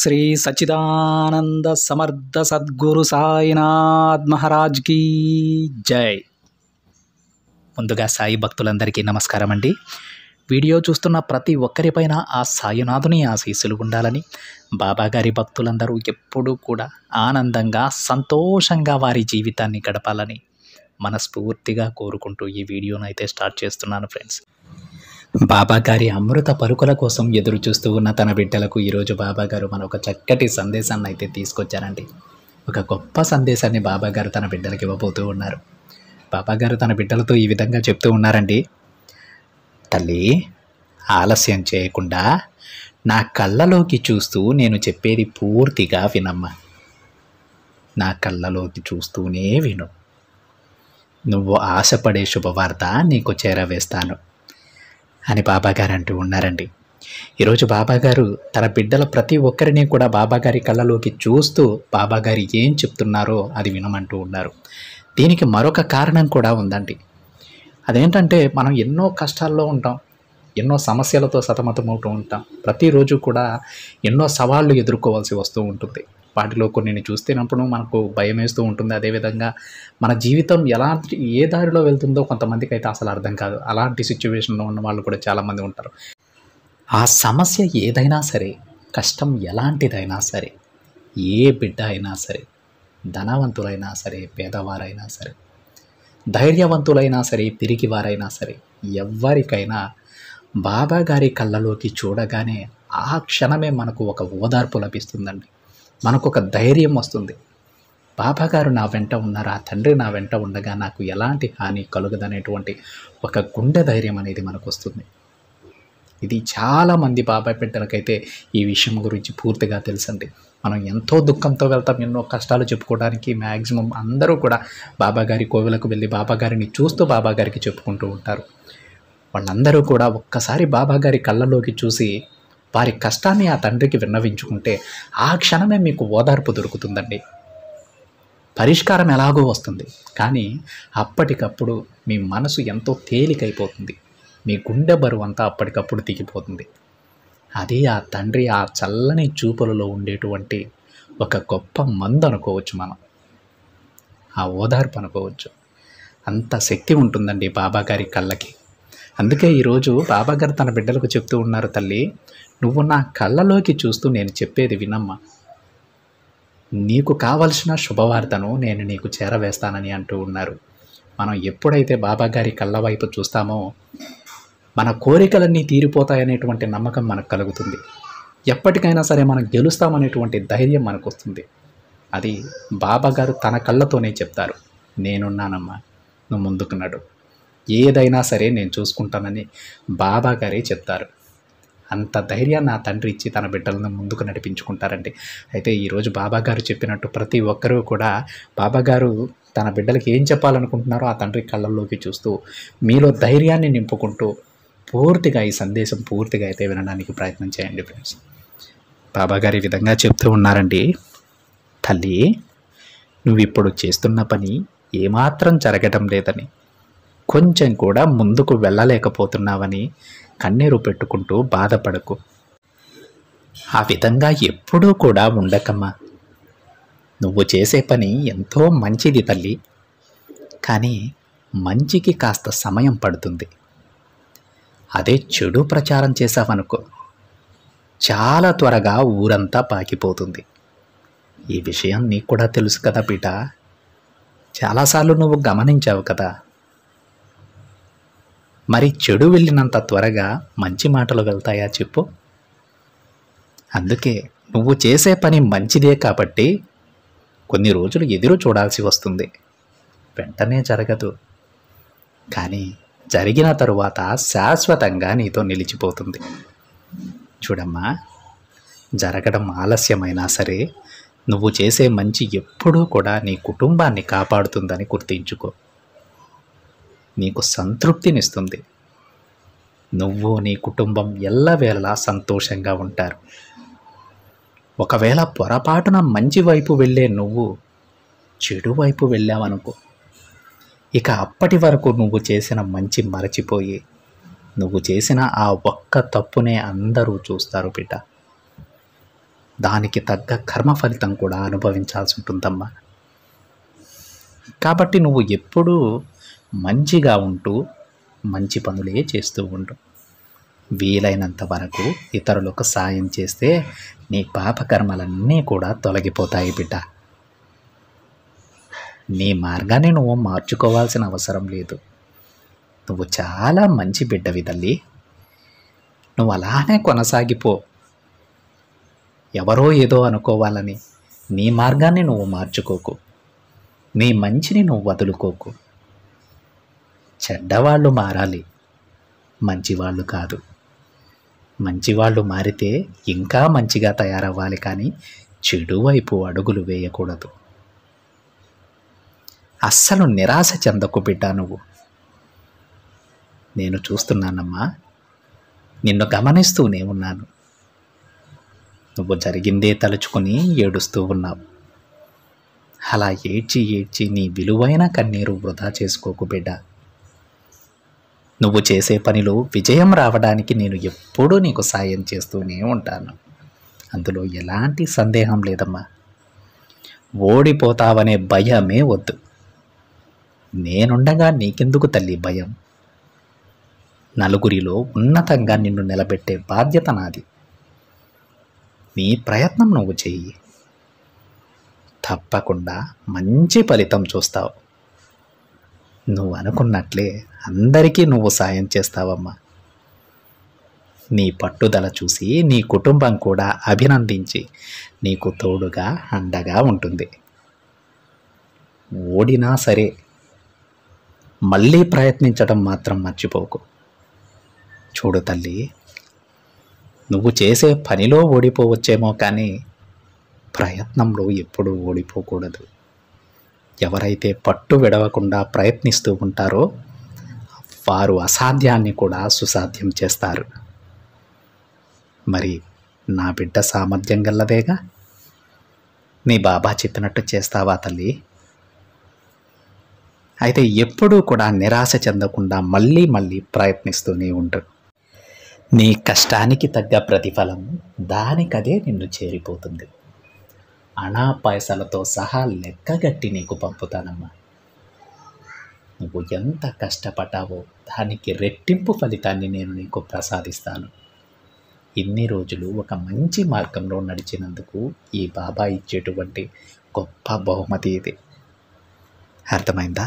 శ్రీ సచ్చిదానంద సమర్థ సద్గురు సాయినాథ్ మహారాజ్ కీ జై. ముందుగా సాయి భక్తులందరికీ నమస్కారం అండి. వీడియో చూస్తున్న ప్రతి ఒక్కరిపైన ఆ సాయినాథుని ఆశీస్సులు ఉండాలని, బాబాగారి భక్తులందరూ ఎప్పుడూ కూడా ఆనందంగా సంతోషంగా వారి జీవితాన్ని గడపాలని మనస్ఫూర్తిగా కోరుకుంటూ ఈ వీడియోను అయితే స్టార్ట్ చేస్తున్నాను ఫ్రెండ్స్. బాబాగారి అమృత పలుకుల కోసం ఎదురు చూస్తూ ఉన్న తన బిడ్డలకు ఈరోజు బాబాగారు మన ఒక చక్కటి సందేశాన్ని అయితే తీసుకొచ్చారండి. ఒక గొప్ప సందేశాన్ని బాబాగారు తన బిడ్డలకు ఇవ్వబోతూ ఉన్నారు. బాబాగారు తన బిడ్డలతో ఈ విధంగా చెప్తూ ఉన్నారండి. తల్లి, ఆలస్యం చేయకుండా నా కళ్ళలోకి చూస్తూ నేను చెప్పేది పూర్తిగా వినమ్మా. నా కళ్ళలోకి చూస్తూనే విను. నువ్వు ఆశపడే శుభవార్త నీకు చేరవేస్తాను అని బాబాగారు అంటూ ఉన్నారండి. ఈరోజు బాబాగారు తన బిడ్డల ప్రతి ఒక్కరిని కూడా బాబాగారి కళ్ళలోకి చూస్తూ బాబాగారు ఏం చెప్తున్నారో అది వినమంటూ ఉన్నారు. దీనికి మరొక కారణం కూడా ఉందండి. అదేంటంటే, మనం ఎన్నో కష్టాల్లో ఉంటాం, ఎన్నో సమస్యలతో సతమతమవుతూ ఉంటాం. ప్రతిరోజు కూడా ఎన్నో సవాళ్ళు ఎదుర్కోవాల్సి వస్తూ ఉంటుంది. వాటిలో కొన్ని చూస్తున్నప్పుడు మనకు భయం వేస్తూ ఉంటుంది. అదేవిధంగా మన జీవితం ఏ దారిలో వెళ్తుందో కొంతమందికి అయితే అసలు అర్థం కాదు. అలాంటి సిచ్యువేషన్లో ఉన్న వాళ్ళు కూడా చాలామంది ఉంటారు. ఆ సమస్య ఏదైనా సరే, కష్టం ఎలాంటిదైనా సరే, ఏ బిడ్డ అయినా సరే, ధనవంతులైనా సరే, పేదవారైనా సరే, ధైర్యవంతులైనా సరే, పిరికివారైనా సరే, ఎవరికైనా బాబాగారి కళ్ళలోకి చూడగానే ఆ క్షణమే మనకు ఒక ఓదార్పు లభిస్తుందండి. మనకు ఒక ధైర్యం వస్తుంది. బాబాగారు నా వెంట ఉన్నారు, ఆ తండ్రి నా వెంట ఉండగా నాకు ఎలాంటి హాని కలుగదనేటువంటి ఒక గుండె ధైర్యం అనేది మనకు వస్తుంది. ఇది చాలామంది బాబాయ్ బిడ్డలకైతే ఈ విషయం గురించి పూర్తిగా తెలుసండి. మనం ఎంతో దుఃఖంతో వెళ్తాం, ఎన్నో కష్టాలు చెప్పుకోవడానికి. మ్యాక్సిమం అందరూ కూడా బాబాగారి కోవిలకు వెళ్ళి బాబాగారిని చూస్తూ బాబాగారికి చెప్పుకుంటూ ఉంటారు. వాళ్ళందరూ కూడా ఒక్కసారి బాబాగారి కళ్ళలోకి చూసి వారి కష్టాన్ని ఆ తండ్రికి విన్నవించుకుంటే ఆ క్షణమే మీకు ఓదార్పు దొరుకుతుందండి. పరిష్కారం ఎలాగో వస్తుంది, కానీ అప్పటికప్పుడు మీ మనసు ఎంతో తేలికైపోతుంది. మీ గుండె బరువు అంతా అప్పటికప్పుడు దిగిపోతుంది. అది ఆ తండ్రి ఆ చల్లని చూపులలో ఉండేటువంటి ఒక గొప్ప మందు అనుకోవచ్చు, మనం ఆ ఓదార్పు అనుకోవచ్చు. అంత శక్తి ఉంటుందండి బాబాగారి కళ్ళకి. అందుకే ఈరోజు బాబాగారు తన బిడ్డలకు చెప్తూ ఉన్నారు, తల్లి, నువ్వు నా కళ్ళలోకి చూస్తూ నేను చెప్పేది వినమ్మా. నీకు కావలసిన శుభవార్తను నేను నీకు చేరవేస్తానని అంటూ ఉన్నారు. మనం ఎప్పుడైతే బాబాగారి కళ్ళ వైపు చూస్తామో మన కోరికలన్నీ తీరిపోతాయనేటువంటి నమ్మకం మనకు కలుగుతుంది. ఎప్పటికైనా సరే మనం గెలుస్తామనేటువంటి ధైర్యం మనకు వస్తుంది. అది బాబాగారు తన కళ్ళతోనే చెప్తారు. నేనున్నానమ్మా, నువ్వు ముందుకు నడు, ఏదైనా సరే నేను చూసుకుంటానని బాబాగారే చెప్తారు. అంత ధైర్యాన్ని ఆ తండ్రి ఇచ్చి తన బిడ్డలను ముందుకు నడిపించుకుంటారండి. అయితే ఈరోజు బాబాగారు చెప్పినట్టు ప్రతి ఒక్కరూ కూడా బాబాగారు తన బిడ్డలకి ఏం చెప్పాలనుకుంటున్నారో ఆ తండ్రి కళ్ళల్లోకి చూస్తూ మీలో ధైర్యాన్ని నింపుకుంటూ పూర్తిగా ఈ సందేశం పూర్తిగా అయితే వినడానికి ప్రయత్నం చేయండి ఫ్రెండ్స్. బాబాగారు ఈ విధంగా చెప్తూ ఉన్నారండి. తల్లి, నువ్వు ఇప్పుడు చేస్తున్న పని ఏమాత్రం జరగడం లేదని, కొంచెం కూడా ముందుకు వెళ్ళలేకపోతున్నావని కన్నీరు పెట్టుకుంటూ బాధపడకు. ఆ విధంగా ఎప్పుడూ కూడా ఉండకమ్మా. నువ్వు చేసే పని ఎంతో మంచిది తల్లి, కానీ మంచికి కాస్త సమయం పడుతుంది. అదే చెడు ప్రచారం చేశావనుకో, చాలా త్వరగా ఊరంతా పాకిపోతుంది. ఈ విషయం నీకు కూడా తెలుసు కదా బిడ్డ, చాలాసార్లు నువ్వు గమనించావు కదా. మరి చెడు వెళ్ళినంత త్వరగా మంచి మాటలు వెళ్తాయా చెప్పు? అందుకే నువ్వు చేసే పని మంచిదే కాబట్టి కొన్ని రోజులు ఎదురు చూడాల్సి వస్తుంది. వెంటనే జరగదు, కానీ జరిగిన తరువాత శాశ్వతంగా నీతో నిలిచిపోతుంది. చూడమ్మా, జరగడం ఆలస్యమైనా సరే నువ్వు చేసే మంచి ఎప్పుడూ కూడా నీ కుటుంబాన్ని కాపాడుతుందని గుర్తించుకో. నీకు సంతృప్తినిస్తుంది. నువ్వు నీ కుటుంబం ఎల్లవేళలా సంతోషంగా ఉంటారు. ఒకవేళ పొరపాటున మంచి వైపు వెళ్ళే నువ్వు చెడు వైపు వెళ్ళావనుకో, ఇక అప్పటి వరకు నువ్వు చేసిన మంచి మరచిపోయి నువ్వు చేసిన ఆ ఒక్క తప్పునే అందరూ చూస్తారు బిడ్డ. దానికి తగ్గ కర్మ ఫలితం కూడా అనుభవించాల్సి ఉంటుందమ్మా. కాబట్టి నువ్వు ఎప్పుడూ మంచిగా ఉంటూ మంచి పనులే చేస్తూ ఉండు. వీలైనంత వరకు ఇతరులకు సాయం చేస్తే నీ పాపకర్మలన్నీ కూడా తొలగిపోతాయి బిడ్డ. నీ మార్గాన్ని నువ్వు మార్చుకోవాల్సిన అవసరం లేదు. నువ్వు చాలా మంచి బిడ్డవి తల్లి. నువ్వు అలానే కొనసాగిపో. ఎవరో ఏదో అనుకోవాలని నీ మార్గాన్ని నువ్వు మార్చుకోకు. నీ మంచిని నువ్వు వదులుకోకు. చెడ్డవాళ్ళు మారాలి, మంచివాళ్ళు కాదు. మంచివాళ్ళు మారితే ఇంకా మంచిగా తయారవ్వాలి, కానీ చెడు వైపు అడుగులు వేయకూడదు. అస్సలు నిరాశ చెందకు బిడ్డ. నేను చూస్తున్నానమ్మా, నిన్ను గమనిస్తూనే ఉన్నాను. నువ్వు జరిగిందే తలుచుకొని ఏడుస్తూ ఉన్నావు. అలా ఏడ్చి ఏడ్చి నీ విలువైన కన్నీరు వృధా చేసుకోకు బిడ్డ. నువ్వు చేసే పనిలో విజయం రావడానికి నేను ఎప్పుడూ నీకు సాయం చేస్తూనే ఉంటాను. అందులో ఎలాంటి సందేహం లేదమ్మా. ఓడిపోతావనే భయమే వద్దు. నేనుండగా నీకెందుకు తల్లి భయం? నలుగురిలో ఉన్నతంగా నిన్ను నిలబెట్టే బాధ్యత నాది. నీ ప్రయత్నం నువ్వు చెయ్యి. తప్పకుండా మంచి ఫలితం చూస్తావు. నువ్వు అనుకున్నట్లే అందరికీ నువ్వు సాయం చేస్తావమ్మా. నీ పట్టుదల చూసి నీ కుటుంబం కూడా అభినందించి నీకు తోడుగా అండగా ఉంటుంది. ఓడినా సరే మళ్ళీ ప్రయత్నించడం మాత్రం మర్చిపోకు. చూడు తల్లి, నువ్వు చేసే పనిలో ఓడిపోవచ్చేమో, కానీ ప్రయత్నంలో ఎప్పుడూ ఓడిపోకూడదు. ఎవరైతే పట్టు విడవకుండా ప్రయత్నిస్తూ ఉంటారో వారు అసాధ్యాన్ని కూడా సుసాధ్యం చేస్తారు. మరి నా బిడ్డ సామర్థ్యం గల్లదేగా. నీ బాబా చెప్పినట్టు చేస్తావా తల్లి? అయితే ఎప్పుడూ కూడా నిరాశ చెందకుండా మళ్ళీ మళ్ళీ ప్రయత్నిస్తూనే ఉంటారు. నీ కష్టానికి తగ్గ ప్రతిఫలం దానికదే నిన్ను చేరిపోతుంది. అనా పైసలతో సహా లెక్కగట్టి నీకు పంపుతానమ్మా. నువ్వు ఎంత కష్టపడ్డావో దానికి రెట్టింపు ఫలితాన్ని నేను నీకు ప్రసాదిస్తాను. ఇన్ని రోజులు ఒక మంచి మార్గంలో నడిచినందుకు ఈ బాబా ఇచ్చేటువంటి గొప్ప బహుమతి ఇది. అర్థమైందా?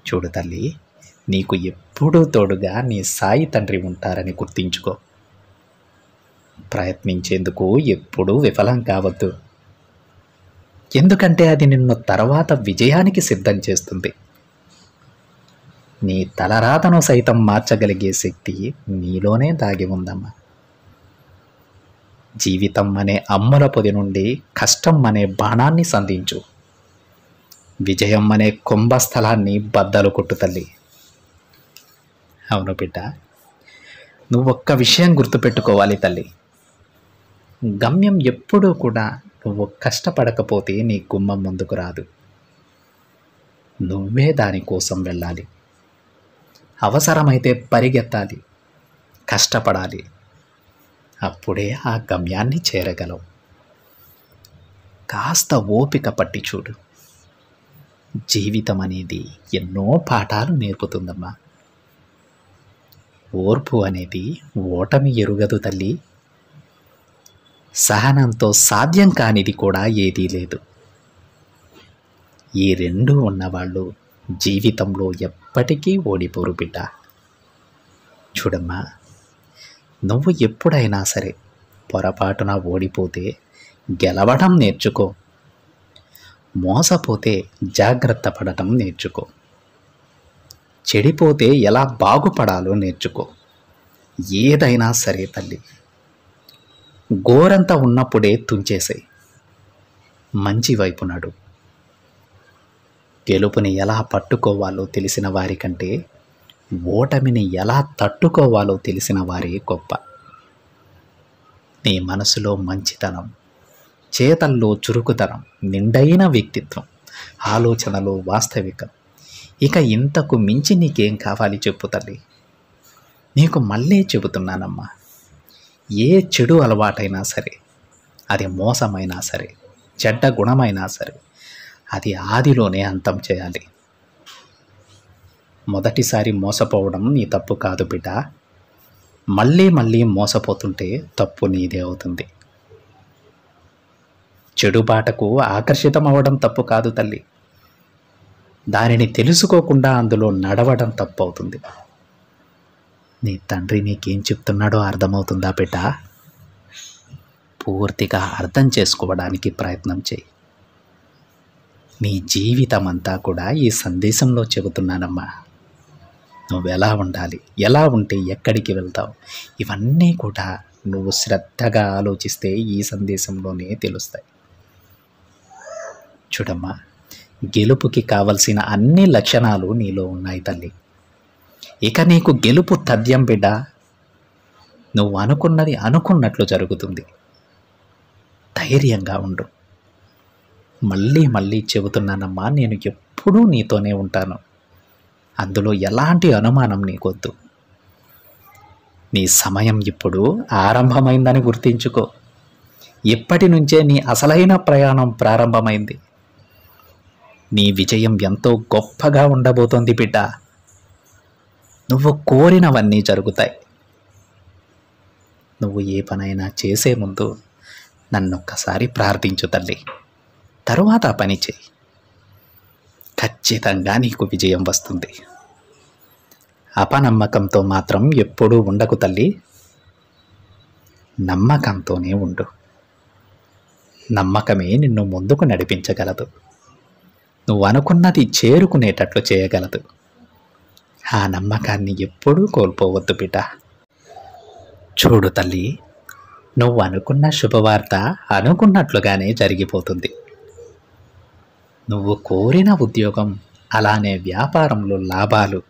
చూడు తల్లి, నీకు ఎప్పుడూ తోడుగా నీ సాయి తండ్రి ఉంటారని గుర్తించుకో. ప్రయత్నించేందుకు ఎప్పుడూ విఫలం కావద్దు. ఎందుకంటే అది నిన్ను తర్వాత విజయానికి సిద్ధం చేస్తుంది. నీ తలరాతను సైతం మార్చగలిగే శక్తి నీలోనే దాగి ఉందమ్మా. జీవితం అనే అమ్ముల పొది నుండి కష్టం అనే బాణాన్ని సంధించు. విజయం అనే కుంభస్థలాన్ని బద్దలు కొట్టు తల్లి. అవును బిడ్డ, నువ్వొక్క విషయం గుర్తుపెట్టుకోవాలి తల్లి. గమ్యం ఎప్పుడూ కూడా నువ్వు కష్టపడకపోతే నీ గుమ్మం ముందుకు రాదు. నువ్వే దానికోసం వెళ్ళాలి. అవసరమైతే పరిగెత్తాలి, కష్టపడాలి. అప్పుడే ఆ గమ్యాన్ని చేరగలవు. కాస్త ఓపిక పట్టి చూడు. జీవితం అనేది ఎన్నో పాఠాలు నేర్పుతుందమ్మా. ఓర్పు అనేది ఓటమి ఎరుగదు తల్లి. సహనంతో సాధ్యం కానిది కూడా ఏదీ లేదు. ఈ రెండు ఉన్నవాళ్ళు జీవితంలో ఎప్పటికీ ఓడిపోరు బిడ్డ. చూడమ్మా, నువ్వు ఎప్పుడైనా సరే పొరపాటున ఓడిపోతే గెలవడం నేర్చుకో. మోసపోతే జాగ్రత్త పడటం నేర్చుకో. చెడిపోతే ఎలా బాగుపడాలో నేర్చుకో. ఏదైనా సరే తల్లి, గోరంత ఉన్నప్పుడే తుంచేసేయి. మంచి వైపు నడు. గెలుపుని ఎలా పట్టుకోవాలో తెలిసిన వారికంటే ఓటమిని ఎలా తట్టుకోవాలో తెలిసిన వారే గొప్ప. నీ మనసులో మంచితనం, చేతల్లో చురుకుతనం, నిండైన వ్యక్తిత్వం, ఆలోచనలో వాస్తవికం, ఇక ఇంతకు మించి నీకేం కావాలి చెప్పు తల్లి. నీకు మళ్ళీ చెబుతున్నానమ్మా, ఏ చెడు అలవాటైనా సరే అది మోసమైనా సరే, చెడ్డ గుణమైనా సరే, అది ఆదిలోనే అంతం చేయాలి. మొదటిసారి మోసపోవడం నీ తప్పు కాదు బిడ్డ. మళ్ళీ మళ్ళీ మోసపోతుంటే తప్పు నీదే అవుతుంది. చెడు బాటకు ఆకర్షితం అవ్వడం తప్పు కాదు తల్లి. దానిని తెలుసుకోకుండా అందులో నడవడం తప్పు అవుతుంది. నీ తండ్రి నీకేం చెప్తున్నాడో అర్థమవుతుందా బిడ్డ? పూర్తిగా అర్థం చేసుకోవడానికి ప్రయత్నం చేయి. నీ జీవితం అంతా కూడా ఈ సందేశంలో చెబుతున్నానమ్మా. నువ్వు ఎలా ఉండాలి, ఎలా ఉంటే ఎక్కడికి వెళ్తావు, ఇవన్నీ కూడా నువ్వు శ్రద్ధగా ఆలోచిస్తే ఈ సందేశంలోనే తెలుస్తాయి. చూడమ్మా, గెలుపుకి కావలసిన అన్ని లక్షణాలు నీలో ఉన్నాయి తల్లి. ఇక నీకు గెలుపు తథ్యం బిడ్డ. నువ్వు అనుకున్నది అనుకున్నట్లు జరుగుతుంది. ధైర్యంగా ఉండు. మళ్ళీ మళ్ళీ చెబుతున్నానమ్మా, నేను ఎప్పుడూ నీతోనే ఉంటాను. అందులో ఎలాంటి అనుమానం నీకొద్దు. నీ సమయం ఇప్పుడు ఆరంభమైందని గుర్తించుకో. ఇప్పటి నుంచే నీ అసలైన ప్రయాణం ప్రారంభమైంది. నీ విజయం ఎంతో గొప్పగా ఉండబోతోంది బిడ్డ. నువ్వు కోరినవన్నీ జరుగుతాయి. నువ్వు ఏ పనైనా చేసే ముందు నన్నొక్కసారి ప్రార్థించు తల్లి. తరువాత ఆ పని చేయి. ఖచ్చితంగా నీకు విజయం వస్తుంది. అపనమ్మకంతో మాత్రం ఎప్పుడూ ఉండకు తల్లి. నమ్మకంతోనే ఉండు. నమ్మకమే నిన్ను ముందుకు నడిపించగలదు. నువ్వు అనుకున్నది చేరుకునేటట్లు చేయగలదు. ఆ నమ్మకాన్ని ఎప్పుడూ కోల్పోవద్దు బిడ్డ. చూడు తల్లి, నువ్వు అనుకున్న శుభవార్త అనుకున్నట్లుగానే జరిగిపోతుంది. నువ్వు కోరిన ఉద్యోగం, అలానే వ్యాపారంలో లాభాలు,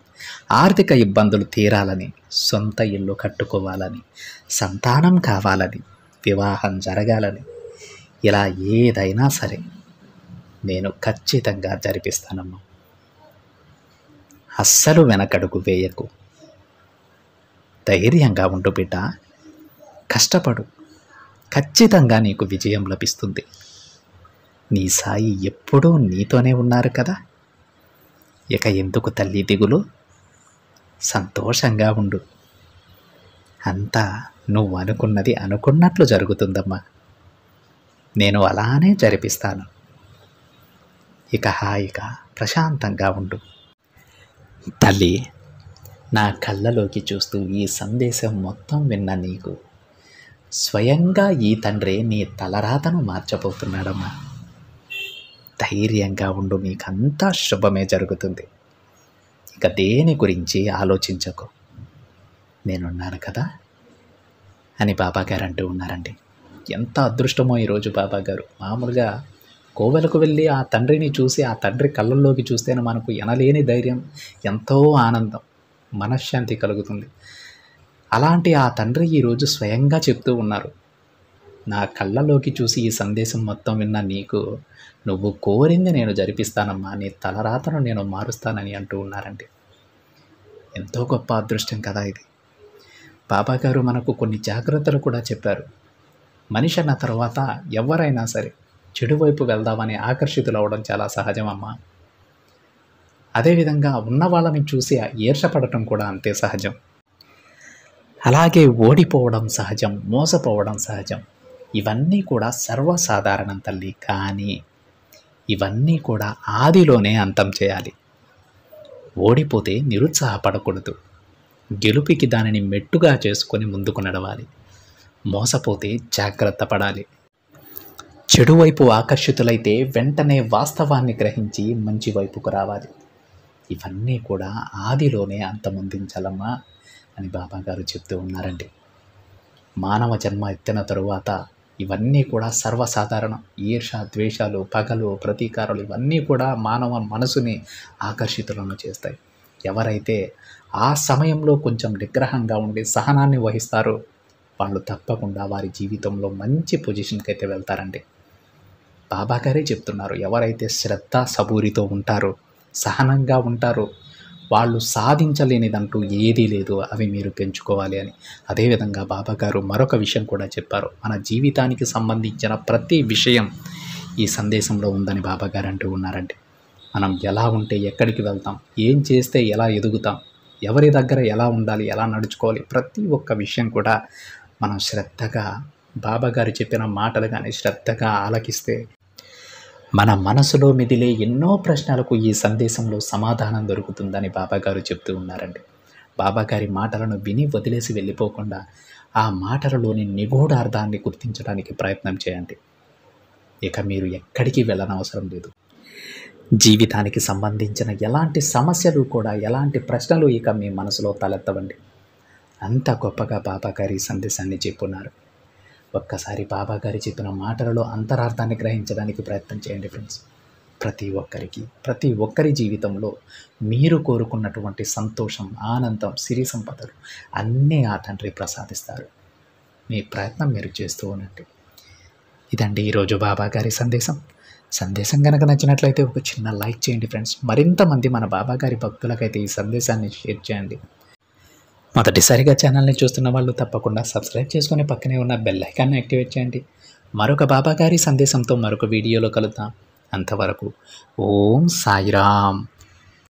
ఆర్థిక ఇబ్బందులు తీరాలని, సొంత ఇల్లు కట్టుకోవాలని, సంతానం కావాలని, వివాహం జరగాలని, ఇలా ఏదైనా సరే నేను ఖచ్చితంగా జరిపిస్తానమ్మా. అస్సలు వెనకడుగు వేయకు. ధైర్యంగా ఉండు బిడ్డ. కష్టపడు. ఖచ్చితంగా నీకు విజయం లభిస్తుంది. నీ సాయి ఎప్పుడూ నీతోనే ఉన్నారు కదా. ఇక ఎందుకు తల్లి దిగులు? సంతోషంగా ఉండు. అంతా నువ్వు అనుకున్నది అనుకున్నట్లు జరుగుతుందమ్మా. నేను అలానే జరిపిస్తాను. ఇక హాయిగా ప్రశాంతంగా ఉండు తల్లి. నా కళ్ళలోకి చూస్తూ ఈ సందేశం మొత్తం విన్న నీకు స్వయంగా ఈ తండ్రే నీ తలరాతను మార్చబోతున్నాడమ్మా. ధైర్యంగా ఉండు. నీకంతా శుభమే జరుగుతుంది. ఇక దేని గురించి ఆలోచించకు. నేనున్నాను కదా అని బాబాగారు అంటూ ఉన్నారండి. ఎంత అదృష్టమో ఈరోజు బాబాగారు. మామూలుగా కోవెలకు వెళ్ళి ఆ తండ్రిని చూసి, ఆ తండ్రి కళ్ళల్లోకి చూస్తేనే మనకు ఎనలేని ధైర్యం, ఎంతో ఆనందం, మనశ్శాంతి కలుగుతుంది. అలాంటి ఆ తండ్రి ఈరోజు స్వయంగా చెప్తూ ఉన్నారు, నా కళ్ళలోకి చూసి ఈ సందేశం మొత్తం విన్న నీకు నువ్వు కోరింది నేను జరిపిస్తానమ్మా, నీ తలరాతను నేను మారుస్తానని అంటూ ఉన్నారండి. ఎంతో గొప్ప అదృష్టం కదా ఇది. బాబాగారు మనకు కొన్ని జాగ్రత్తలు కూడా చెప్పారు. మనిషి అన్న తర్వాత ఎవరైనా సరే చెడు వైపు వెళ్దామని ఆకర్షితులు అవ్వడం చాలా సహజమమ్మా. అదేవిధంగా ఉన్న వాళ్ళని చూసి ఈర్షపడటం కూడా అంతే సహజం. అలాగే ఓడిపోవడం సహజం, మోసపోవడం సహజం. ఇవన్నీ కూడా సర్వసాధారణం తల్లి. కానీ ఇవన్నీ కూడా ఆదిలోనే అంతం చేయాలి. ఓడిపోతే నిరుత్సాహపడకూడదు. గెలుపుకి దానిని మెట్టుగా చేసుకొని ముందుకు నడవాలి. మోసపోతే జాగ్రత్త పడాలి. చెడు వైపు ఆకర్షితులైతే వెంటనే వాస్తవాన్ని గ్రహించి మంచి వైపుకు రావాలి. ఇవన్నీ కూడా ఆదిలోనే అంతమొందించాలమ్మా అని బాబాగారు చెప్తూ ఉన్నారండి. మానవ జన్మ ఎత్తిన తరువాత ఇవన్నీ కూడా సర్వసాధారణం. ఈర్ష, ద్వేషాలు, పగలు, ప్రతీకారాలు ఇవన్నీ కూడా మానవ మనసుని ఆకర్షితులను చేస్తాయి. ఎవరైతే ఆ సమయంలో కొంచెం నిగ్రహంగా ఉండి సహనాన్ని వహిస్తారో వాళ్ళు తప్పకుండా వారి జీవితంలో మంచి పొజిషన్కి అయితే వెళ్తారండి. బాబాగారే చెప్తున్నారు, ఎవరైతే శ్రద్ధ సబూరితో ఉంటారో, సహనంగా ఉంటారో వాళ్ళు సాధించలేనిదంటూ ఏదీ లేదు, అవి మీరు పెంచుకోవాలి అని. అదేవిధంగా బాబాగారు మరొక విషయం కూడా చెప్పారు. మన జీవితానికి సంబంధించిన ప్రతి విషయం ఈ సందేశంలో ఉందని బాబాగారు అంటూ ఉన్నారండి. మనం ఎలా ఉంటే ఎక్కడికి వెళ్తాం, ఏం చేస్తే ఎలా ఎదుగుతాం, ఎవరి దగ్గర ఎలా ఉండాలి, ఎలా నడుచుకోవాలి, ప్రతి ఒక్క విషయం కూడా మనం శ్రద్ధగా బాబాగారు చెప్పిన మాటలు కానీ శ్రద్ధగా ఆలకిస్తే మన మనసులో మెదిలే ఎన్నో ప్రశ్నలకు ఈ సందేశంలో సమాధానం దొరుకుతుందని బాబాగారు చెప్తూ ఉన్నారండి. బాబాగారి మాటలను విని వదిలేసి వెళ్ళిపోకుండా ఆ మాటలలోని నిగూఢ అర్థాన్ని గుర్తించడానికి ప్రయత్నం చేయండి. ఇక మీరు ఎక్కడికి వెళ్ళనవసరం లేదు. జీవితానికి సంబంధించిన ఎలాంటి సమస్యలు కూడా, ఎలాంటి ప్రశ్నలు ఇక మీ మనసులో తలెత్తవండి. అంత గొప్పగా బాబాగారి సందేశాన్ని చెప్పున్నారు. ఒక్కసారి బాబాగారు చెప్పిన మాటలలో అంతరార్థాన్ని గ్రహించడానికి ప్రయత్నం చేయండి ఫ్రెండ్స్. ప్రతి ఒక్కరి జీవితంలో మీరు కోరుకున్నటువంటి సంతోషం, ఆనందం, సిరి సంపదలు అన్నీ ఆ తండ్రి ప్రసాదిస్తారు. మీ ప్రయత్నం మీరు చేస్తూ ఉండండి. ఇదండి ఈరోజు బాబాగారి సందేశం కనుక నచ్చినట్లయితే ఒక చిన్న లైక్ చేయండి ఫ్రెండ్స్. మరింత మంది మన బాబాగారి భక్తులకైతే ఈ సందేశాన్ని షేర్ చేయండి. మొదటిసారిగా ఛానల్ని చూస్తున్న వాళ్ళు తప్పకుండా సబ్స్క్రైబ్ చేసుకుని పక్కనే ఉన్న బెల్ ఐకాన్ని యాక్టివేట్ చేయండి. మరొక బాబాగారి సందేశంతో మరొక వీడియోలో కలుద్దాం. అంతవరకు ఓం సాయిరామ్.